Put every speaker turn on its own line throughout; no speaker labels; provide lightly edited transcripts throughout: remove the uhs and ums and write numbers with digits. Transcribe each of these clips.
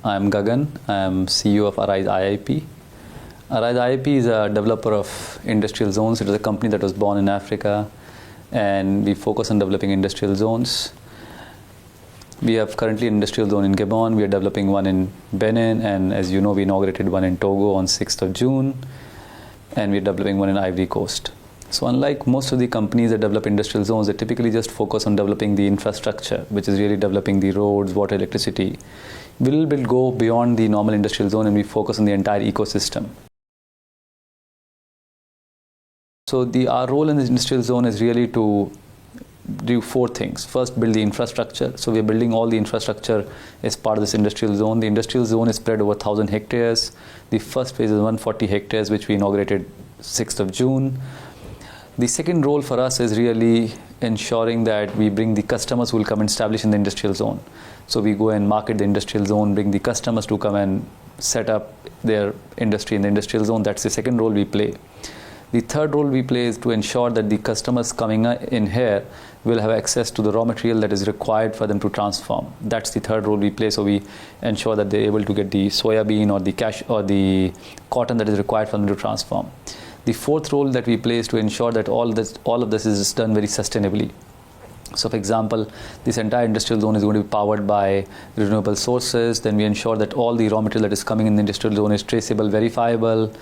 I'm Gagan. I'm CEO of Arise IIP. Arise IIP is a developer of industrial zones. It is a company that was born in Africa, and we focus on developing industrial zones. We have currently an industrial zone in Gabon. We are developing one in Benin, and as you know, we inaugurated one in Togo on 6th of June, and we're developing one in Ivory Coast. So unlike most of the companies that develop industrial zones, they typically just focus on developing the infrastructure, which is really developing the roads, water, electricity. We will go beyond the normal industrial zone, and we focus on the entire ecosystem. So our role in the industrial zone is really to do four things. First, build the infrastructure. So we're building all the infrastructure as part of this industrial zone. The industrial zone is spread over 1,000 hectares. The first phase is 140 hectares, which we inaugurated 6th of June. The second role for us is really ensuring that we bring the customers who will come and establish in the industrial zone. So we go and market the industrial zone, bring the customers to come and set up their industry in the industrial zone. That's the second role we play. The third role we play is to ensure that the customers coming in here will have access to the raw material that is required for them to transform. That's the third role we play. So we ensure that they're able to get the soya bean or the the cotton that is required for them to transform. The fourth role that we play is to ensure that all of this is done very sustainably. So for example, this entire industrial zone is going to be powered by renewable sources. Then we ensure that all the raw material that is coming in the industrial zone is traceable, verifiable.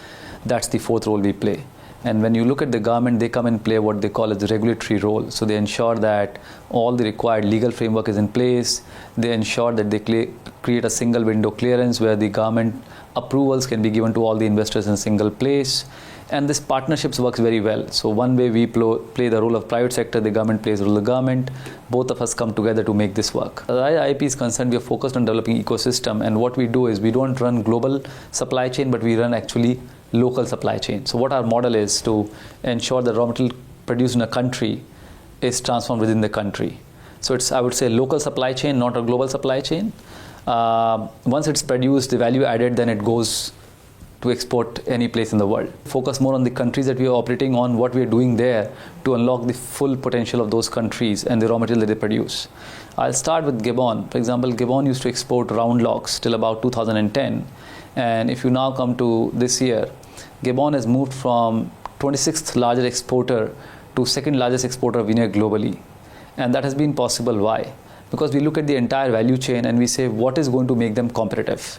That's the fourth role we play. And when you look at the government, they come and play what they call as the regulatory role. So they ensure that all the required legal framework is in place. They ensure that they create a single window clearance where the government approvals can be given to all the investors in a single place. And this partnerships works very well. So one way we play the role of private sector, the government plays the role of the government. Both of us come together to make this work. As IIP is concerned, we are focused on developing ecosystem. And what we do is we don't run global supply chain, but we run actually local supply chain. So what our model is to ensure that raw material produced in a country is transformed within the country. So it's, I would say, local supply chain, not a global supply chain. Once it's produced, the value added, then it goes to export any place in the world. Focus more on the countries that we are operating on, what we are doing there to unlock the full potential of those countries and the raw material that they produce. I'll start with Gabon. For example, Gabon used to export round logs till about 2010. And if you now come to this year, Gabon has moved from 26th largest exporter to second largest exporter of vinegar globally. And that has been possible. Why? Because we look at the entire value chain and we say what is going to make them competitive.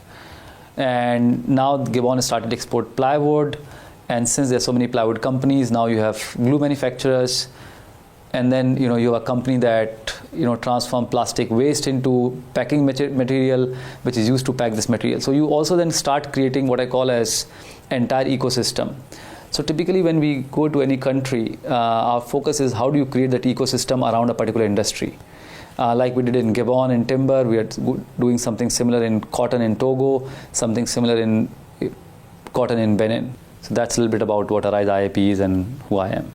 And now Gabon has started to export plywood, and since there are so many plywood companies, now you have glue manufacturers, and then you have a company that transform plastic waste into packing material, which is used to pack this material. So you also then start creating what I call as entire ecosystem. So typically when we go to any country, our focus is how do you create that ecosystem around a particular industry. Like we did in Gabon in timber, we are doing something similar in cotton in Togo, something similar in cotton in Benin. So that's a little bit about what Arise IIP is and who I am.